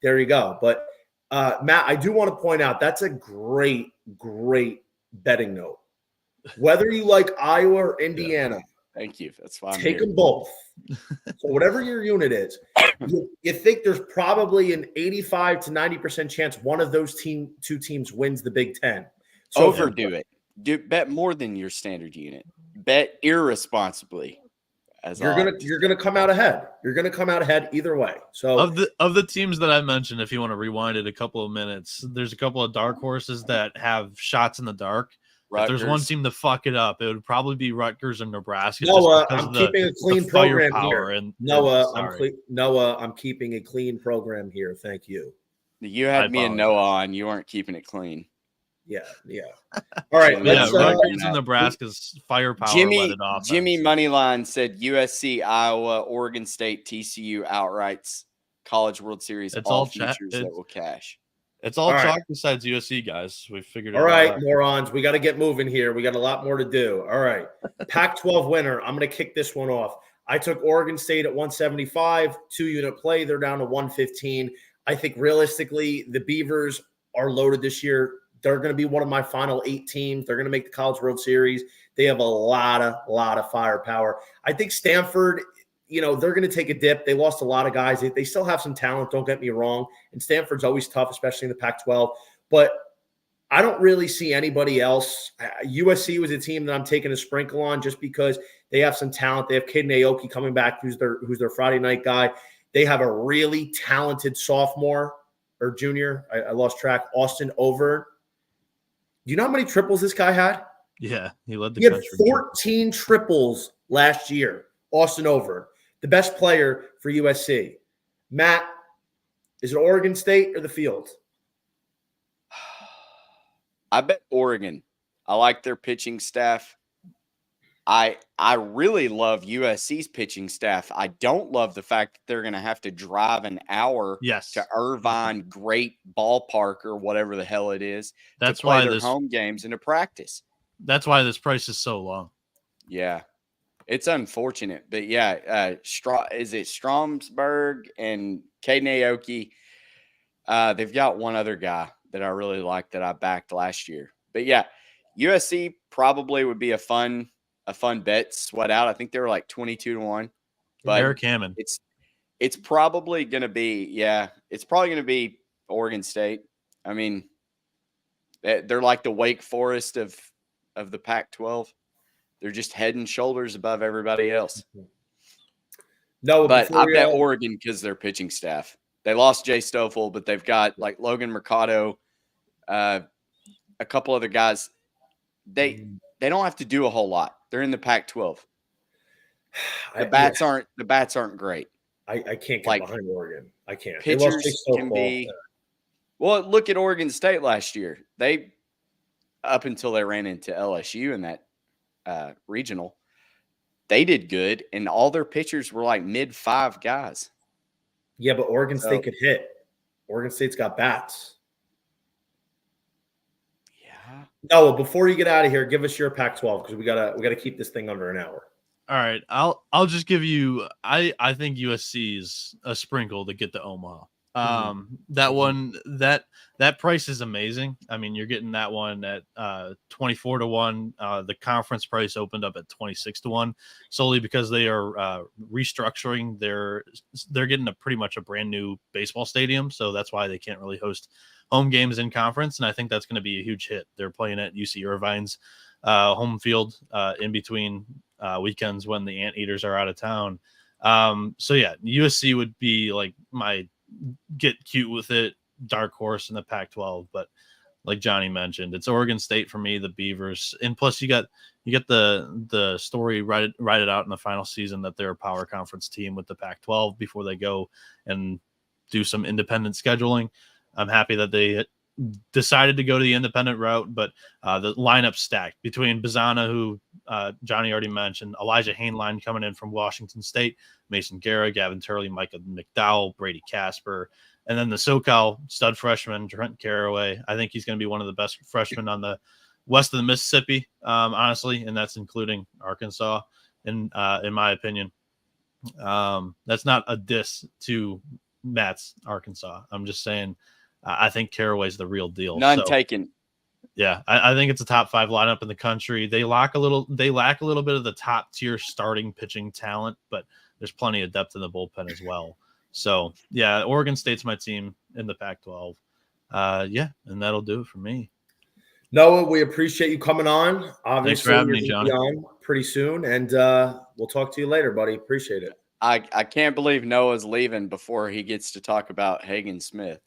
there you go. But Matt, I do want to point out that's a great, great betting note. Whether you like Iowa or Indiana, Thank you. That's fine. take them both. So whatever your unit is, you think there's probably an 85 to 90% chance one of those two teams wins the Big Ten. So Overdo it. Bet more than your standard unit. Bet irresponsibly. You're gonna come out ahead. You're gonna come out ahead either way. So of the teams that I mentioned, if you want to rewind it a couple of minutes, there's a couple of dark horses that have shots in the dark. If there's one team to fuck it up, it would probably be Rutgers and Nebraska. Noah, I'm keeping a clean program here. Noah, I'm keeping a clean program here. Thank you. You had me and Noah on. You weren't keeping it clean. Yeah. All right. Rutgers and Nebraska's firepower let it off. Jimmy Moneyline said USC, Iowa, Oregon State, TCU outrights, College World Series. It's all futures that will cash. It's all chalk besides USC, guys. We figured it out. All right, morons. We got to get moving here. We got a lot more to do. All right. Pac-12 winner. I'm going to kick this one off. I took Oregon State at 175, 2-unit play. They're down to 115. I think realistically, the Beavers are loaded this year. They're going to be one of my final 8 teams. They're going to make the College World Series. They have a lot of firepower. I think Stanford, they're going to take a dip. They lost a lot of guys. They still have some talent, don't get me wrong. And Stanford's always tough, especially in the Pac-12. But I don't really see anybody else. USC was a team that I'm taking a sprinkle on just because they have some talent. They have Caden Aoki coming back, who's their Friday night guy. They have a really talented sophomore or junior. I lost track. Austin Over. Do you know how many triples this guy had? Yeah, he led the country. He had 14 triples last year. Austin Over, the best player for USC. Matt, is it Oregon State or the field? I bet Oregon. I like their pitching staff. I really love USC's pitching staff. I don't love the fact that they're going to have to drive an hour to Irvine Great Ballpark or whatever the hell it is to play their home games and to practice. That's why this price is so low. Yeah. It's unfortunate. But, yeah, is it Stromsburg and Caden Aoki? They've got one other guy that I really like that I backed last year. But, yeah, USC probably would be a fun bet, sweat out. I think they were like 22-1. But Eric Hammond. It's probably going to be Oregon State. I mean, they're like the Wake Forest of the Pac-12. They're just head and shoulders above everybody else. No, but I bet Oregon because their pitching staff. They lost Jay Stoffel, but they've got like Logan Mercado, a couple other guys. They don't have to do a whole lot. They're in the Pac-12. The bats aren't great. I can't get behind Oregon. I can't. Pitchers can be. Well, look at Oregon State last year. They, up until they ran into LSU in that regional, they did good, and all their pitchers were like mid-5 guys. Yeah, but Oregon State could hit. Oregon State's got bats. Yeah. Noah, before you get out of here, give us your Pac-12 because we gotta keep this thing under an hour. All right, I'll just give you. I think USC is a sprinkle to get to Omaha. That one that price is amazing. I mean, you're getting that one at 24-1. The conference price opened up at 26-1 solely because they are restructuring. They're getting pretty much a brand new baseball stadium, so that's why they can't really host home games in conference. And I think that's going to be a huge hit. They're playing at UC Irvine's home field in between weekends when the Anteaters are out of town. So yeah, USC would be like my get cute with it dark horse in the Pac-12, but like Johnny mentioned, it's Oregon State for me, the Beavers, and plus you got the story write it out in the final season that they're a power conference team with the Pac-12 before they go and do some independent scheduling. I'm happy that they decided to go to the independent route, but the lineup stacked between Bazana, who Johnny already mentioned, Elijah Hainline coming in from Washington State, Mason Guerra, Gavin Turley, Micah McDowell, Brady Casper, and then the SoCal stud freshman, Trent Caraway. I think he's going to be one of the best freshmen on the west of the Mississippi, honestly, and that's including Arkansas, in my opinion. That's not a diss to Matt's Arkansas. I'm just saying I think Caraway's the real deal. None taken. Yeah, I think it's a top 5 lineup in the country. They lack a little bit of the top tier starting pitching talent, but there's plenty of depth in the bullpen as well. So yeah, Oregon State's my team in the Pac-12. Yeah, and that'll do it for me. Noah, we appreciate you coming on. Obviously, thanks for having me, you're Johnny. on pretty soon, and we'll talk to you later, buddy. Appreciate it. I can't believe Noah's leaving before he gets to talk about Hagen Smith.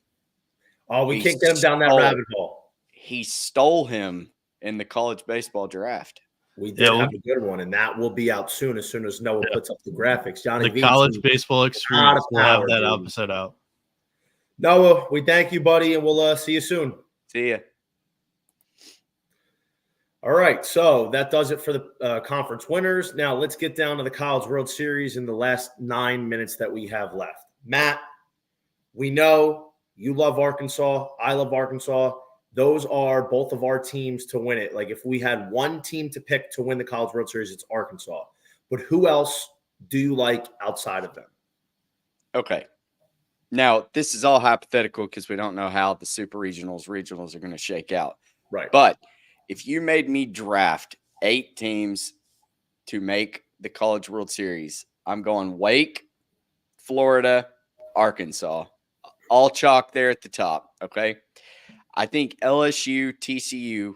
Oh, we can't get him down that rabbit hole. He stole him in the college baseball draft. We did have a good one, and that will be out soon as Noah puts up the graphics. Johnny the college baseball experience. We'll have that episode out. Noah, we thank you, buddy, and we'll see you soon. See ya. All right, so that does it for the conference winners. Now let's get down to the College World Series in the last 9 minutes that we have left. Matt, we know you love Arkansas. I love Arkansas. Those are both of our teams to win it. Like if we had one team to pick to win the College World Series, it's Arkansas. But who else do you like outside of them? Okay. Now, this is all hypothetical because we don't know how the super regionals are going to shake out. Right. But if you made me draft 8 teams to make the College World Series, I'm going Wake, Florida, Arkansas. All chalk there at the top, okay? I think LSU, TCU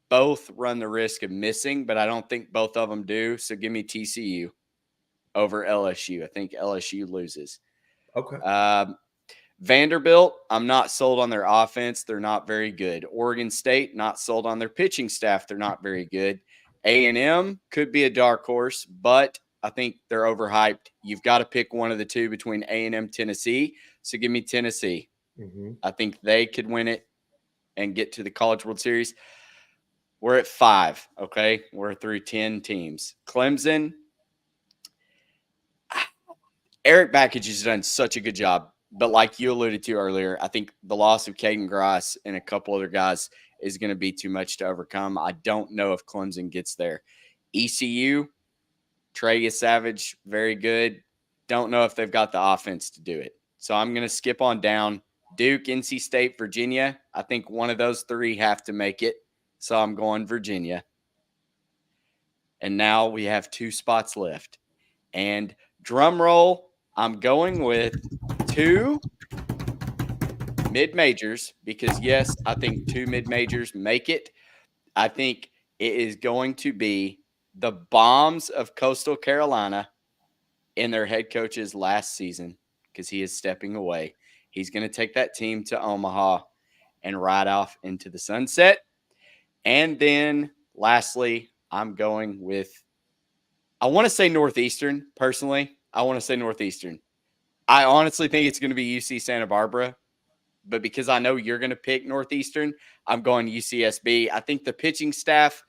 both run the risk of missing, but I don't think both of them do. So give me TCU over LSU. I think LSU loses. Okay. Vanderbilt, I'm not sold on their offense. They're not very good. Oregon State, not sold on their pitching staff. They're not very good. A&M could be a dark horse, but I think they're overhyped. You've got to pick one of the two between A&M, Tennessee. So give me Tennessee. Mm-hmm. I think they could win it and get to the College World Series. We're at 5, okay? We're through 10 teams. Clemson, Eric Bakich has done such a good job. But like you alluded to earlier, I think the loss of Caden Grice and a couple other guys is going to be too much to overcome. I don't know if Clemson gets there. ECU, Trey Savage, very good. Don't know if they've got the offense to do it. So I'm going to skip on down. Duke, NC State, Virginia. I think one of those 3 have to make it. So I'm going Virginia. And now we have 2 spots left. And drum roll, I'm going with 2 mid-majors because, yes, I think 2 mid-majors make it. I think it is going to be the Bombs of Coastal Carolina in their head coach's last season because he is stepping away. He's going to take that team to Omaha and ride off into the sunset. And then, lastly, I'm going with – I want to say Northeastern, personally. I want to say Northeastern. I honestly think it's going to be UC Santa Barbara, but because I know you're going to pick Northeastern, I'm going UCSB. I think the pitching staff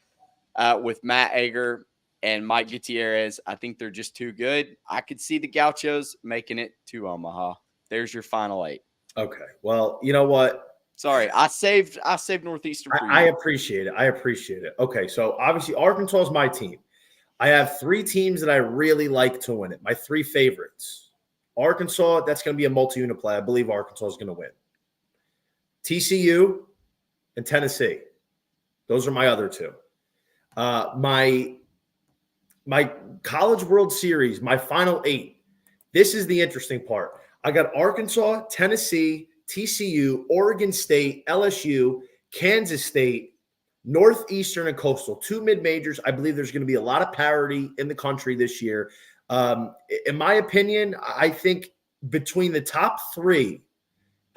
with Matt Ager and Mike Gutierrez, I think they're just too good. I could see the Gauchos making it to Omaha. There's your final 8. Okay. Well, you know what? Sorry, I saved Northeastern for you. I appreciate it. Okay, so obviously Arkansas is my team. I have 3 teams that I really like to win it. My 3 favorites. Arkansas, that's going to be a multi-unit play. I believe Arkansas is going to win. TCU and Tennessee. Those are my other 2. My College World Series, my final 8. This is the interesting part. I got Arkansas, Tennessee, TCU, Oregon State, LSU, Kansas State, Northeastern, and Coastal. 2 mid-majors. I believe there's going to be a lot of parity in the country this year. In my opinion, I think between the top 3,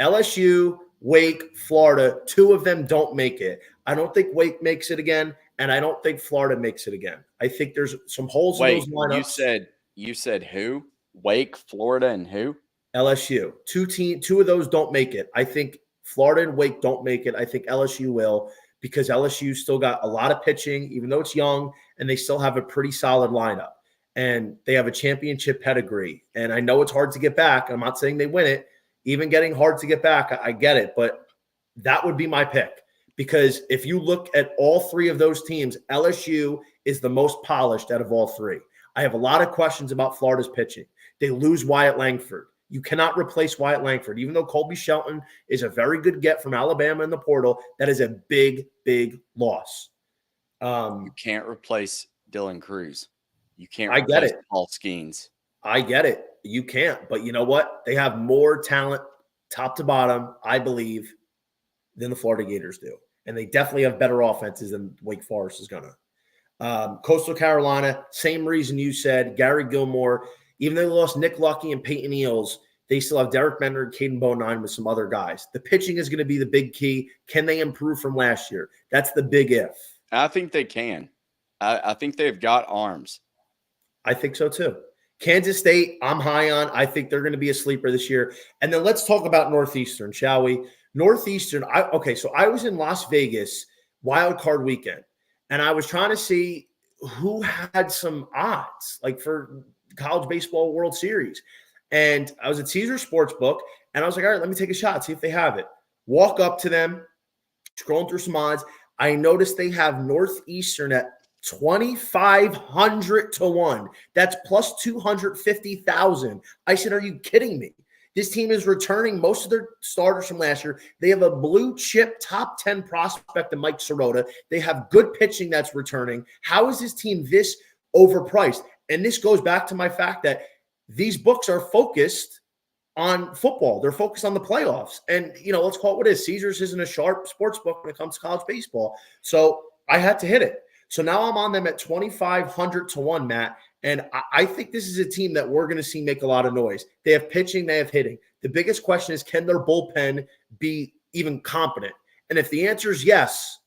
LSU, Wake, Florida, 2 of them don't make it. I don't think Wake makes it again, and I don't think Florida makes it again. I think there's some holes in those lineups. You said who? Wake, Florida, and who? LSU. 2 of those don't make it. I think Florida and Wake don't make it. I think LSU will because LSU still got a lot of pitching, even though it's young, and they still have a pretty solid lineup. And they have a championship pedigree. And I know it's hard to get back. I'm not saying they win it. Even getting hard to get back, I get it. But that would be my pick. Because if you look at all 3 of those teams, LSU is the most polished out of all 3. I have a lot of questions about Florida's pitching. They lose Wyatt Langford. You cannot replace Wyatt Langford. Even though Colby Shelton is a very good get from Alabama in the portal, that is a big, big loss. You can't replace Dylan Cruz. You can't I get replace it. Paul Skeens. I get it. You can't. But you know what? They have more talent top to bottom, I believe, than the Florida Gators do. And they definitely have better offenses than Wake Forest is going to. Coastal Carolina, same reason you said. Gary Gilmore, even though they lost Nick Lucky and Peyton Eales, they still have Derek Bender and Caden Bonine with some other guys. The pitching is going to be the big key. Can they improve from last year? That's the big if. I think they can. I think they've got arms. I think so too. Kansas State, I'm high on. I think they're going to be a sleeper this year. And then let's talk about Northeastern, shall we? Northeastern, so I was in Las Vegas wild card weekend, and I was trying to see who had some odds, like for college baseball World Series. And I was at Caesar Sportsbook, and I was like, all right, let me take a shot, see if they have it. Walk up to them, scrolling through some odds. I noticed they have Northeastern at 2,500 to 1. That's plus 250,000. I said, are you kidding me? This team is returning most of their starters from last year. They have a blue chip top 10 prospect in Mike Sirota. They have good pitching that's returning. How is this team this overpriced? And this goes back to my fact that these books are focused on football. They're focused on the playoffs. And, let's call it what it is. Caesars isn't a sharp sports book when it comes to college baseball. So I had to hit it. So now I'm on them at 2,500 to 1, Matt. And I think this is a team that we're going to see make a lot of noise. They have pitching, they have hitting. The biggest question is, can their bullpen be even competent? And if the answer is yes,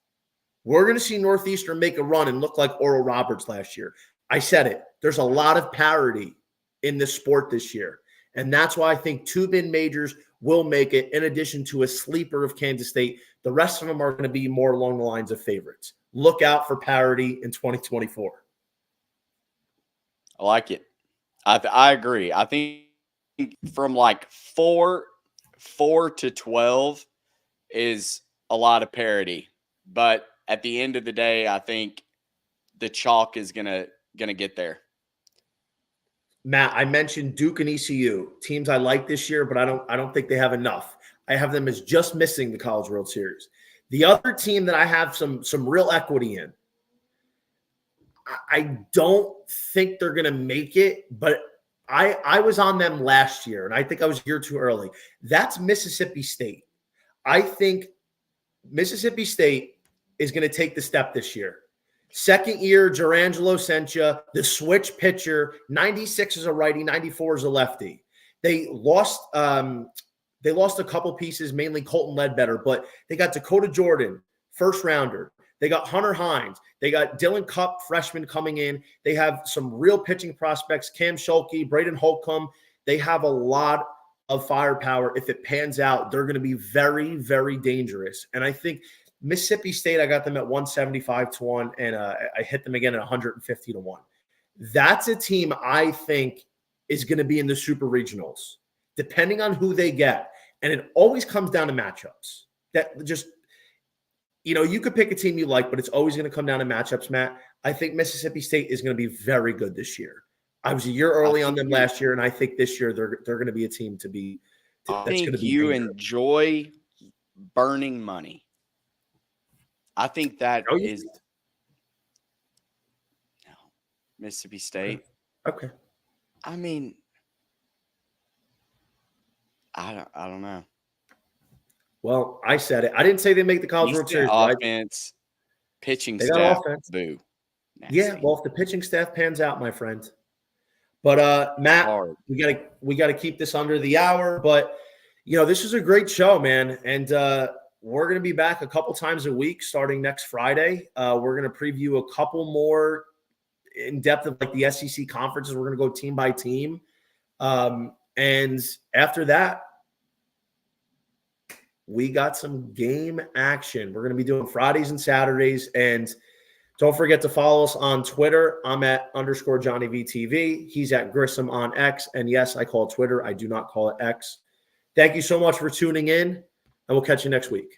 we're going to see Northeastern make a run and look like Oral Roberts last year. I said it. There's a lot of parity in this sport this year. And that's why I think two mid-majors will make it, in addition to a sleeper of Kansas State. The rest of them are going to be more along the lines of favorites. Look out for parity in 2024. I like it. I agree. I think from like 4 to 12 is a lot of parity. But at the end of the day, I think the chalk is gonna get there. Matt, I mentioned Duke and ECU, teams I like this year, but I don't think they have enough. I have them as just missing the College World Series. The other team that I have some real equity in, I don't think they're going to make it, but I was on them last year, and I think I was a year too early. That's Mississippi State. I think Mississippi State is going to take the step this year. Second year, Gerangelo Sencha, the switch pitcher, 96 is a righty, 94 is a lefty. They lost a couple pieces, mainly Colton Ledbetter, but they got Dakota Jordan, first rounder. They got Hunter Hines. They got Dylan Cupp, freshman, coming in. They have some real pitching prospects, Cam Schulke, Braden Holcomb. They have a lot of firepower. If it pans out, they're going to be very, very dangerous. And I think Mississippi State, I got them at 175 to 1, and I hit them again at 150 to 1. That's a team I think is going to be in the super regionals, depending on who they get. And it always comes down to matchups. That just, you could pick a team you like, but it's always going to come down to matchups, Matt. I think Mississippi State is going to be very good this year. I was a year early on them last year, and I think this year they're going to be a team to be. I think you enjoy burning money. I think that is Mississippi State. Okay. I mean, I don't know. Well, I said it. I didn't say they make the College World Series. Offense, pitching they staff, got offense. Boo. Nasty. Yeah, well, if the pitching staff pans out, my friend. But Matt, we gotta keep this under the hour. But this is a great show, man, and we're gonna be back a couple times a week starting next Friday. We're gonna preview a couple more in depth of like the SEC conferences. We're gonna go team by team, and after that, we got some game action. We're gonna be doing Fridays and Saturdays, and don't forget to follow us on Twitter. I'm at _JohnnyVTV. He's at Grissom on X. And yes, I call it Twitter. I do not call it X. Thank you so much for tuning in, and we'll catch you next week.